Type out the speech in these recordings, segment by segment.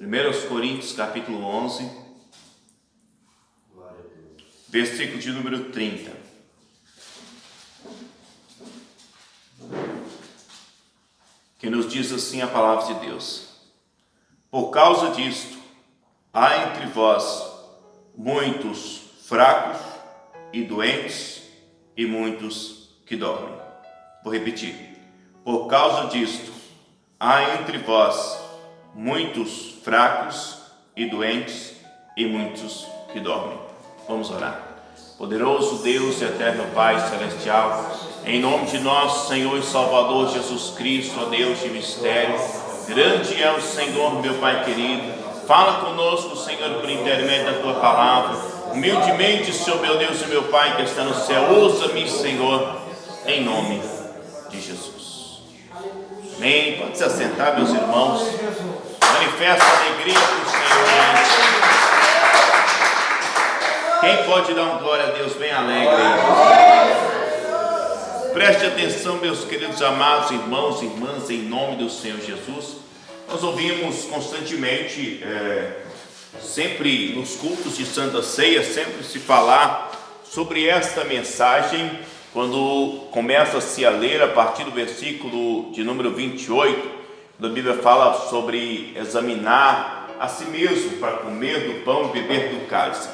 1 Coríntios capítulo 11, versículo de número 30. Que nos diz assim a palavra de Deus: por causa disto, há entre vós muitos fracos e doentes e muitos que dormem. Vou repetir. Por causa disto, há entre vós muitos fracos e doentes e muitos que dormem. Vamos orar. Poderoso Deus e eterno Pai Celestial, em nome de nosso Senhor e Salvador Jesus Cristo, ó Deus de mistério, grande é o Senhor, meu Pai querido. Fala conosco, Senhor, por intermédio da Tua palavra. Humildemente, Senhor, meu Deus e meu Pai que está no céu, ouça-me, Senhor, em nome de Jesus. Amém. Pode se assentar, meus irmãos. Manifesta alegria para o Senhor. Quem pode dar um glória a Deus bem alegre? Preste atenção, meus queridos amados irmãos e irmãs, em nome do Senhor Jesus. Nós ouvimos constantemente, sempre nos cultos de Santa Ceia, sempre se falar sobre esta mensagem, quando começa-se a ler a partir do versículo de número 28, a Bíblia fala sobre examinar a si mesmo para comer do pão e beber do cálice.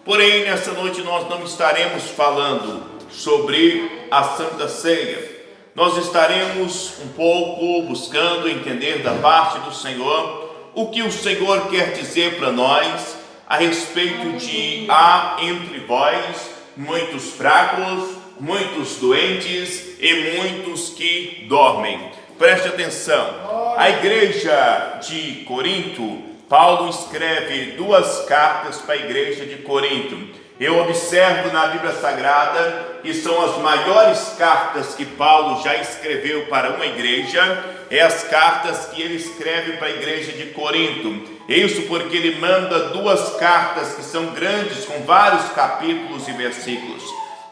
Porém, nessa noite nós não estaremos falando sobre a Santa Ceia. Nós estaremos um pouco buscando entender da parte do Senhor o que o Senhor quer dizer para nós a respeito de há entre vós muitos fracos, muitos doentes e muitos que dormem. Preste atenção. A igreja de Corinto, Paulo escreve 2 cartas para a igreja de Corinto. Eu observo na Bíblia Sagrada que são as maiores cartas que Paulo já escreveu para uma igreja, é as cartas que ele escreve para a igreja de Corinto. Isso porque ele manda 2 cartas que são grandes, com vários capítulos e versículos.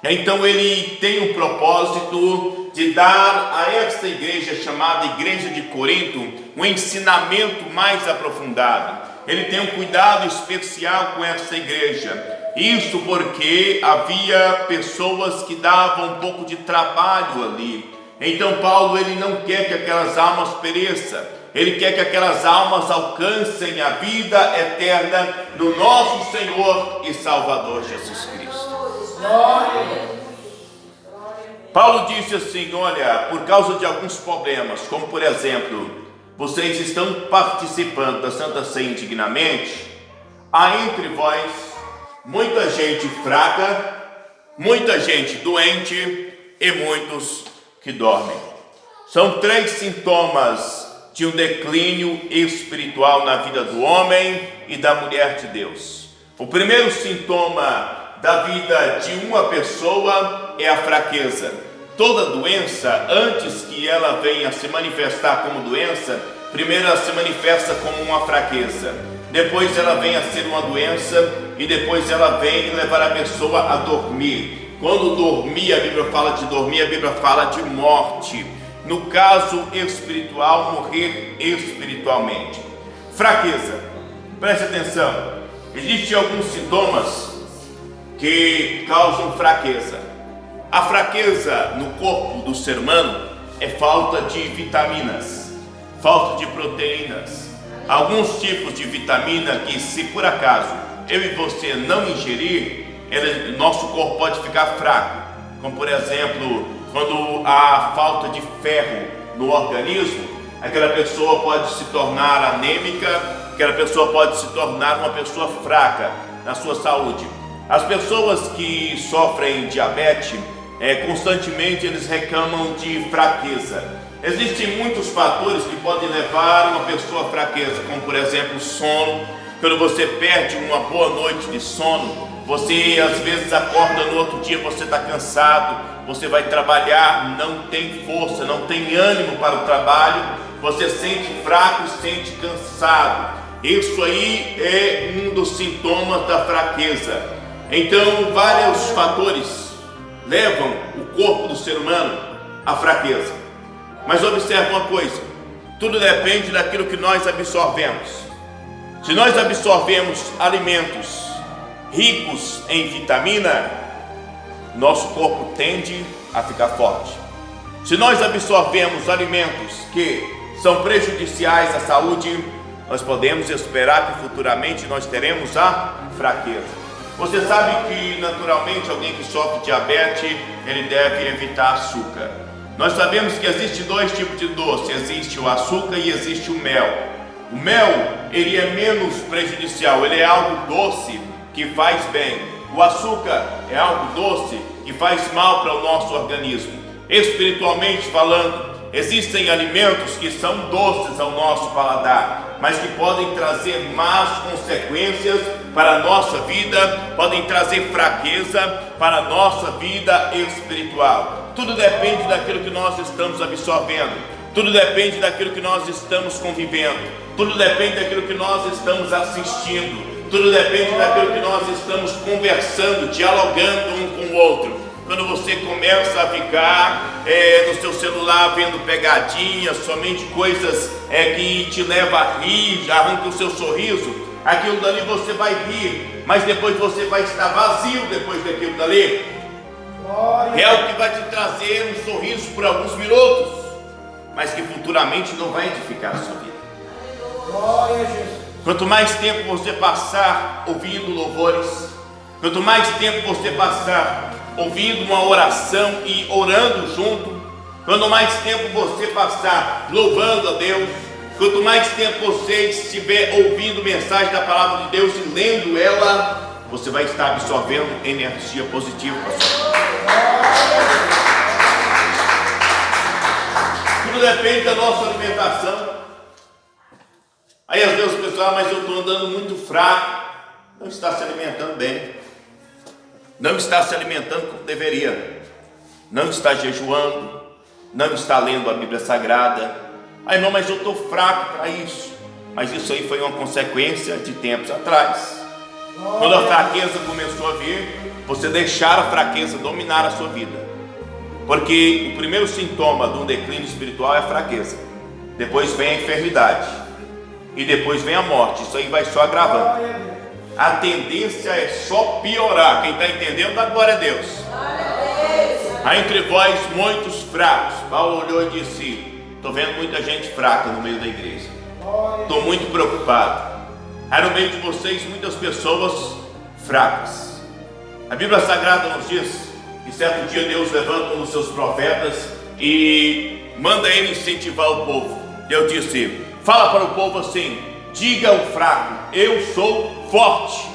Então ele tem o propósito de dar a esta igreja chamada Igreja de Corinto um ensinamento mais aprofundado. Ele tem um cuidado especial com essa igreja. Isso porque havia pessoas que davam um pouco de trabalho ali. Então Paulo ele não quer que aquelas almas pereçam. Ele quer que aquelas almas alcancem a vida eterna do nosso Senhor e Salvador Jesus Cristo. Paulo disse assim: olha, por causa de alguns problemas, como por exemplo, vocês estão participando da Santa Ceia indignamente, há entre vós muita gente fraca, muita gente doente e muitos que dormem. São 3 sintomas de um declínio espiritual na vida do homem e da mulher de Deus. O primeiro sintoma da vida de uma pessoa é a fraqueza. Toda doença, antes que ela venha se manifestar como doença, primeiro ela se manifesta como uma fraqueza. Depois ela vem a ser uma doença e depois ela vem levar a pessoa a dormir. Quando dormir, a Bíblia fala de dormir, a Bíblia fala de morte. No caso espiritual, morrer espiritualmente. Fraqueza. Preste atenção. Existem alguns sintomas que causam fraqueza. A fraqueza no corpo do ser humano é falta de vitaminas, falta de proteínas. Alguns tipos de vitamina que, se por acaso eu e você não ingerir, nosso corpo pode ficar fraco. Como por exemplo, quando há falta de ferro no organismo, aquela pessoa pode se tornar anêmica, aquela pessoa pode se tornar uma pessoa fraca na sua saúde. As pessoas que sofrem diabetes, constantemente eles reclamam de fraqueza. Existem muitos fatores que podem levar uma pessoa à fraqueza, como por exemplo sono. Quando você perde uma boa noite de sono, você às vezes acorda no outro dia, você está cansado, você vai trabalhar, não tem força, não tem ânimo para o trabalho, você sente fraco, sente cansado. Isso aí é um dos sintomas da fraqueza. Então vários fatores levam o corpo do ser humano à fraqueza. Mas observe uma coisa: tudo depende daquilo que nós absorvemos. Se nós absorvemos alimentos ricos em vitamina, nosso corpo tende a ficar forte. Se nós absorvemos alimentos que são prejudiciais à saúde, nós podemos esperar que futuramente nós teremos a fraqueza. Você sabe que naturalmente alguém que sofre diabetes, ele deve evitar açúcar. Nós sabemos que existe dois tipos de doce, existe o açúcar e existe o mel. O mel, ele é menos prejudicial, ele é algo doce que faz bem. O açúcar é algo doce que faz mal para o nosso organismo. Espiritualmente falando, existem alimentos que são doces ao nosso paladar, mas que podem trazer más consequências para a nossa vida, podem trazer fraqueza para a nossa vida espiritual. Tudo depende daquilo que nós estamos absorvendo, tudo depende daquilo que nós estamos convivendo, tudo depende daquilo que nós estamos assistindo, tudo depende daquilo que nós estamos conversando, dialogando um com o outro. Quando você começa a ficar no seu celular vendo pegadinhas, somente coisas que te levam a rir, já arranca o seu sorriso, aquilo dali você vai rir, mas depois você vai estar vazio depois daquilo dali. É o que vai te trazer um sorriso por alguns minutos, mas que futuramente não vai edificar a sua vida. Quanto mais tempo você passar ouvindo louvores, quanto mais tempo você passar ouvindo uma oração e orando junto, quanto mais tempo você passar louvando a Deus, quanto mais tempo você estiver ouvindo mensagem da palavra de Deus e lendo ela, você vai estar absorvendo energia positiva para a sua vida. Tudo depende da nossa alimentação. Aí às vezes o pessoal, mas eu estou andando muito fraco. Não está se alimentando bem, não está se alimentando como deveria, não está jejuando, não está lendo a Bíblia Sagrada. Aí não, mas eu estou fraco para isso. Mas isso aí foi uma consequência de tempos atrás. Quando a fraqueza começou a vir, você deixar a fraqueza dominar a sua vida. Porque o primeiro sintoma de um declínio espiritual é a fraqueza. Depois vem a enfermidade. E depois vem a morte. Isso aí vai só agravando. A tendência é só piorar. Quem está entendendo, dá glória a Deus. Há entre vós muitos fracos. Paulo olhou e disse: estou vendo muita gente fraca no meio da igreja. Estou muito preocupado. Há no meio de vocês muitas pessoas fracas. A Bíblia Sagrada nos diz que certo dia Deus levanta um dos seus profetas e manda ele incentivar o povo. Deus disse: fala para o povo assim: diga ao fraco, eu sou forte.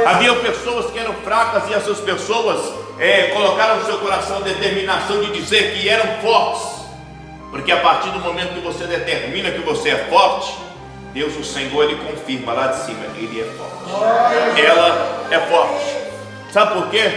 Havia pessoas que eram fracas e essas pessoas colocaram no seu coração a determinação de dizer que eram fortes. Porque a partir do momento que você determina que você é forte, Deus, o Senhor, Ele confirma lá de cima: Ele é forte. Ela é forte. Sabe por quê?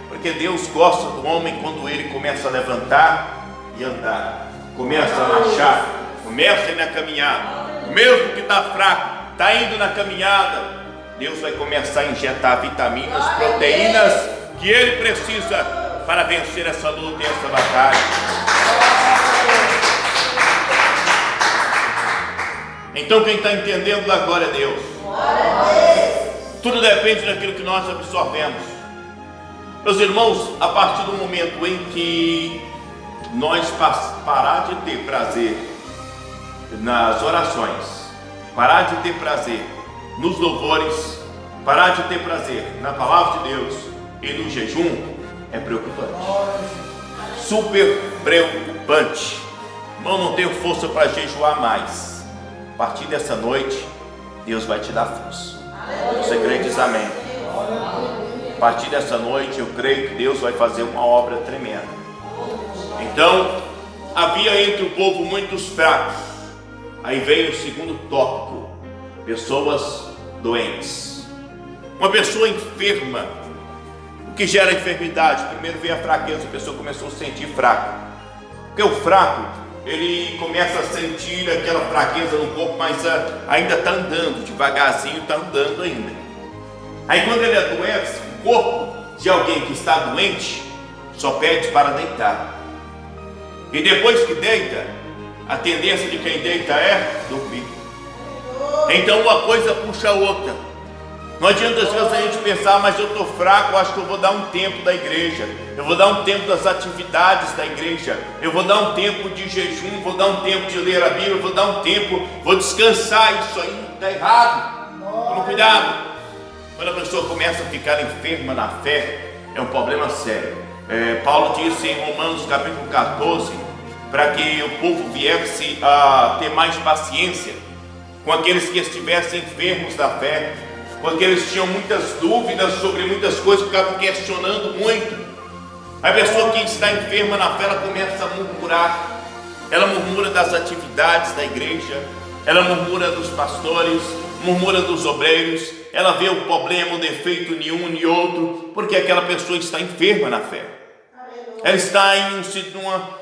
Porque Deus gosta do homem quando ele começa a levantar e andar, começa a marchar, começa a ir na caminhada. Mesmo que está fraco, está indo na caminhada, Deus vai começar a injetar vitaminas, proteínas que ele precisa para vencer essa luta e essa batalha. Então quem está entendendo, dá glória a Deus. Tudo depende daquilo que nós absorvemos. Meus irmãos, a partir do momento em que nós parar de ter prazer nas orações, parar de ter prazer nos louvores, parar de ter prazer na palavra de Deus e no jejum, é preocupante. Super preocupante. Irmão, não tenho força para jejuar mais. A partir dessa noite, Deus vai te dar força. Você crê, diz amém. A partir dessa noite, eu creio que Deus vai fazer uma obra tremenda. Então, havia entre o povo muitos fracos. Aí veio o segundo tópico: pessoas doentes. Uma pessoa enferma. O que gera enfermidade? Primeiro veio a fraqueza, a pessoa começou a se sentir fraca. Porque o fraco, ele começa a sentir aquela fraqueza no corpo, mas ainda está andando, devagarzinho está andando ainda. Aí quando ele adoece, o corpo de alguém que está doente só pede para deitar. E depois que deita, a tendência de quem deita é dormir. Então uma coisa puxa a outra. Não adianta às vezes a gente pensar, mas eu estou fraco, eu acho que eu vou dar um tempo da igreja, eu vou dar um tempo das atividades da igreja, eu vou dar um tempo de jejum, vou dar um tempo de ler a Bíblia, vou dar um tempo, vou descansar. Isso aí está errado. Tome cuidado. Quando a pessoa começa a ficar enferma na fé, é um problema sério. Paulo disse em Romanos capítulo 14, para que o povo viesse a ter mais paciência com aqueles que estivessem enfermos da fé, porque eles tinham muitas dúvidas sobre muitas coisas, ficavam questionando muito. A pessoa que está enferma na fé, ela começa a murmurar, ela murmura das atividades da igreja, ela murmura dos pastores, murmura dos obreiros, ela vê o problema, o defeito em um e outro, porque aquela pessoa está enferma na fé. Ela está em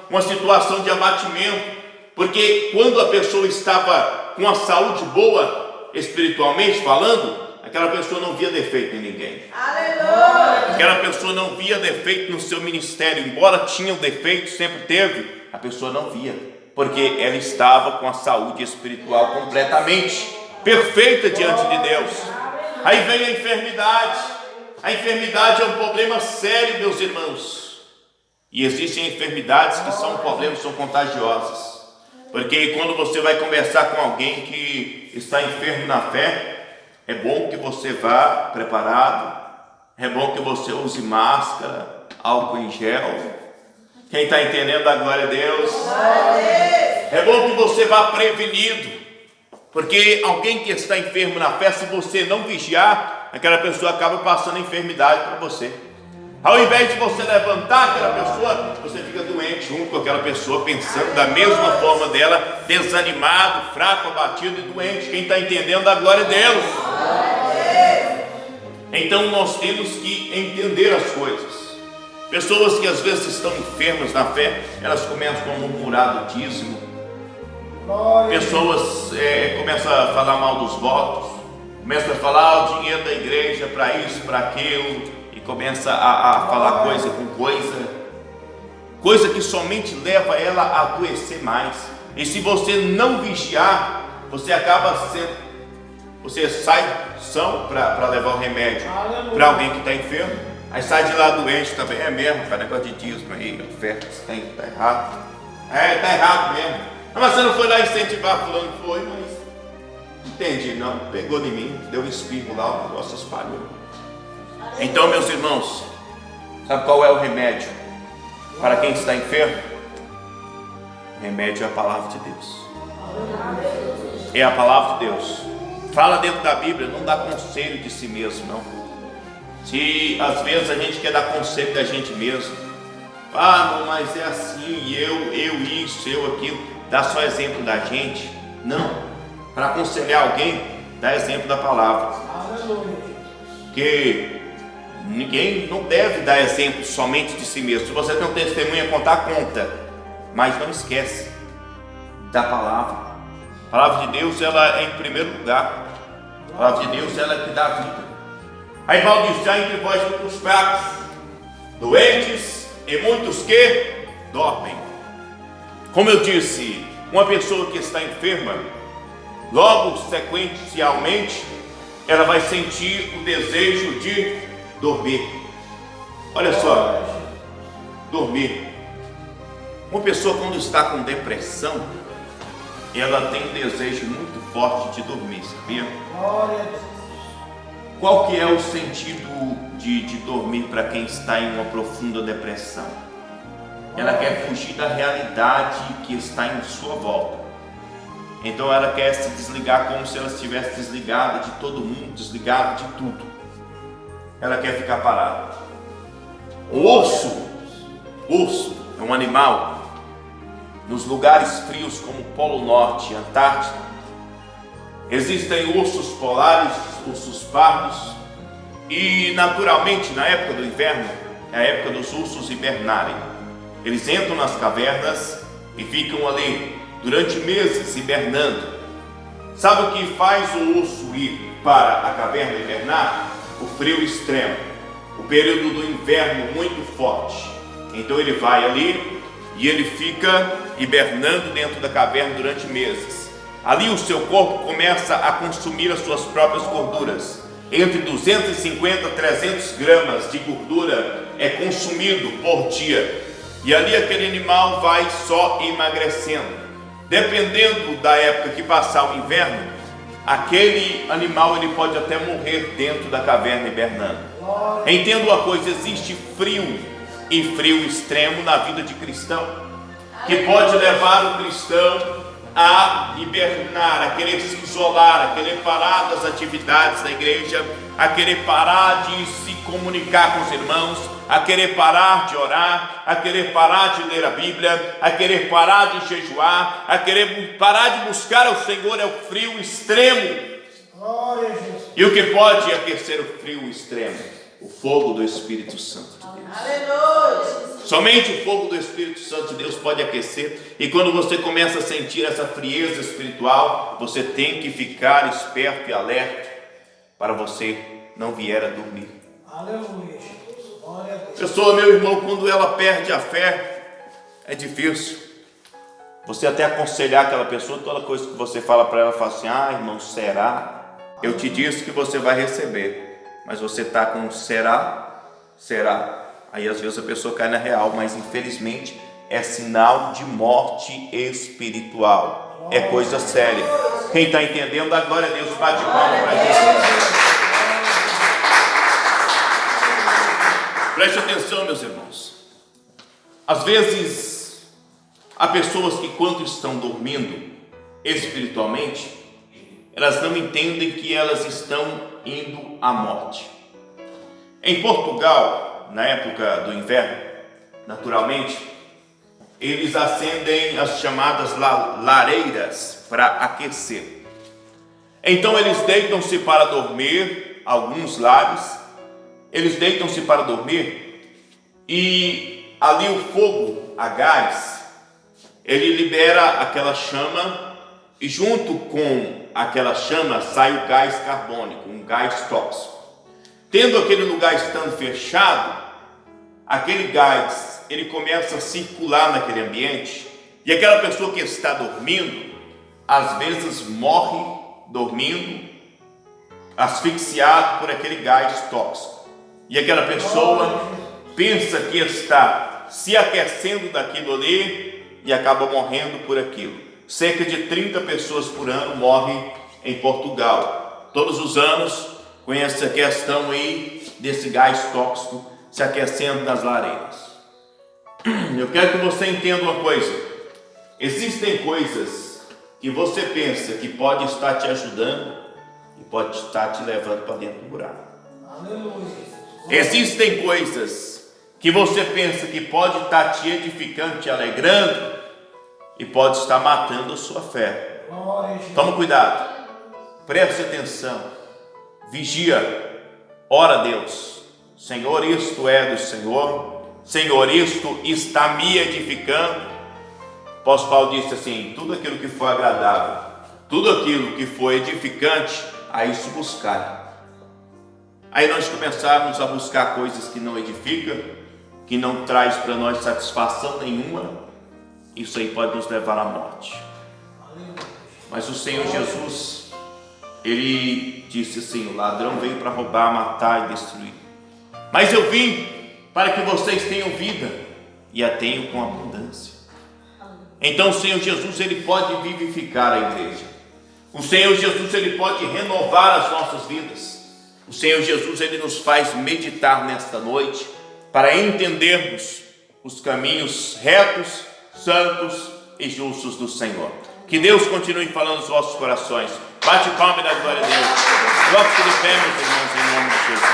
uma situação de abatimento, porque quando a pessoa estava com a saúde boa, espiritualmente falando, aquela pessoa não via defeito em ninguém. Aleluia! Aquela pessoa não via defeito no seu ministério, embora tinha um defeito, sempre teve, a pessoa não via, porque ela estava com a saúde espiritual completamente perfeita diante de Deus. Aí vem a enfermidade. A enfermidade é um problema sério, meus irmãos. E existem enfermidades que são problemas, são contagiosas. Porque quando você vai conversar com alguém que está enfermo na fé, é bom que você vá preparado, é bom que você use máscara, álcool em gel. Quem está entendendo a glória a Deus? É bom que você vá prevenido, porque alguém que está enfermo na fé, se você não vigiar, aquela pessoa acaba passando enfermidade para você. Ao invés de você levantar aquela pessoa, você fica doente junto com aquela pessoa, pensando da mesma forma dela, desanimado, fraco, abatido e doente. Quem está entendendo a glória a Deus? Então nós temos que entender as coisas. Pessoas que às vezes estão enfermas na fé, elas começam a murmurar do dízimo. Pessoas começam a falar mal dos votos, começam a falar o dinheiro da igreja para isso, para aquilo, e começa a falar coisa com coisa que somente leva ela a adoecer mais. E se você não vigiar, você acaba sendo, você sai são para levar o remédio para alguém que está enfermo, aí sai de lá doente também. É mesmo, cara, negócio de dízimo aí, oferta, está errado. Está errado mesmo. Mas você não foi lá incentivar fulano? Foi, mas entendi, não, pegou de mim, deu um espirro lá, o negócio espalhou. Então, meus irmãos, sabe qual é o remédio para quem está enfermo? O remédio é a palavra de Deus. É a palavra de Deus. Fala dentro da Bíblia, não dá conselho de si mesmo, não. Se às vezes a gente quer dar conselho da gente mesmo, não, mas é assim, eu isso, eu aquilo, dá só exemplo da gente. Não, para aconselhar alguém, dá exemplo da palavra. Porque ninguém não deve dar exemplo somente de si mesmo. Se você tem um testemunho a contar, conta, mas não esquece da palavra. A palavra de Deus, ela é em primeiro lugar. A palavra de Deus, ela é que dá vida. Aí Paulo diz: já entre vós muitos fracos, doentes e muitos que dormem. Como eu disse, uma pessoa que está enferma, logo sequencialmente, ela vai sentir o desejo de dormir. Olha só, dormir. Uma pessoa quando está com depressão, ela tem um desejo muito forte de dormir, sabia? Qual que é o sentido de dormir para quem está em uma profunda depressão? Ela quer fugir da realidade que está em sua volta. Então ela quer se desligar como se ela estivesse desligada de todo mundo, desligada de tudo. Ela quer ficar parada. O urso é um animal. Nos lugares frios como o Polo Norte e Antártida, existem ursos polares, ursos pardos, e naturalmente na época do inverno é a época dos ursos hibernarem. Eles entram nas cavernas e ficam ali durante meses hibernando. Sabe o que faz o urso ir para a caverna hibernar? O frio extremo, o período do inverno muito forte. Então ele vai ali e ele fica hibernando dentro da caverna durante meses. ali o seu corpo começa a consumir as suas próprias gorduras. Entre 250 a 300 gramas de gordura é consumido por dia. E ali aquele animal vai só emagrecendo. Dependendo da época que passar o inverno, aquele animal ele pode até morrer dentro da caverna hibernando. Entenda uma coisa, existe frio e frio extremo na vida de cristão, que pode levar o cristão a hibernar, a querer se isolar, a querer parar das atividades da igreja, a querer parar de se comunicar com os irmãos, a querer parar de orar, a querer parar de ler a Bíblia, a querer parar de jejuar, a querer parar de buscar ao Senhor. É o frio extremo. E o que pode aquecer o frio extremo? O fogo do Espírito Santo de Deus. Aleluia. Somente o fogo do Espírito Santo de Deus pode aquecer. E quando você começa a sentir essa frieza espiritual, você tem que ficar esperto e alerta para você não vier a dormir. Aleluia. Pessoa, meu irmão, quando ela perde a fé, é difícil você até aconselhar aquela pessoa. Toda coisa que você fala para ela, fala assim: ah, irmão, será? Eu te disse que você vai receber, mas você está com será? Aí às vezes a pessoa cai na real, mas infelizmente é sinal de morte espiritual. É coisa séria. Quem está entendendo, dá glória a Deus, bate palma para Jesus. Preste atenção, meus irmãos. Às vezes há pessoas que, quando estão dormindo espiritualmente, elas não entendem que elas estão indo à morte. Em Portugal, na época do inverno, naturalmente, eles acendem as chamadas lareiras para aquecer. Então eles deitam-se para dormir, alguns lares, eles deitam-se para dormir e ali o fogo a gás, ele libera aquela chama e junto com aquela chama sai o gás carbônico, um gás tóxico. Tendo aquele lugar estando fechado, aquele gás, ele começa a circular naquele ambiente e aquela pessoa que está dormindo, às vezes morre dormindo, asfixiado por aquele gás tóxico. E aquela pessoa pensa que está se aquecendo daquilo ali e acaba morrendo por aquilo. Cerca de 30 pessoas por ano morrem em Portugal. Todos os anos, com essa questão aí desse gás tóxico se aquecendo nas lareiras. Eu quero que você entenda uma coisa. Existem coisas que você pensa que pode estar te ajudando e pode estar te levando para dentro do buraco. Aleluia. Existem coisas que você pensa que pode estar te edificando, te alegrando e pode estar matando a sua fé. Toma cuidado, preste atenção, vigia, ora a Deus. Senhor, isto é do Senhor. Senhor, isto está me edificando. O apóstolo Paulo disse assim: tudo aquilo que for agradável, tudo aquilo que for edificante, a isso buscar. Aí nós começarmos a buscar coisas que não edificam, que não traz para nós satisfação nenhuma, isso aí pode nos levar à morte. Mas o Senhor Jesus, Ele disse assim: o ladrão veio para roubar, matar e destruir, mas eu vim para que vocês tenham vida e a tenham com abundância. Então o Senhor Jesus, Ele pode vivificar a igreja. O Senhor Jesus, Ele pode renovar as nossas vidas. O Senhor Jesus, Ele nos faz meditar nesta noite para entendermos os caminhos retos, santos e justos do Senhor. Que Deus continue falando nos vossos corações. Bate palma e dá glória a Deus. Coloque-se de pé, meus irmãos, em nome de Jesus.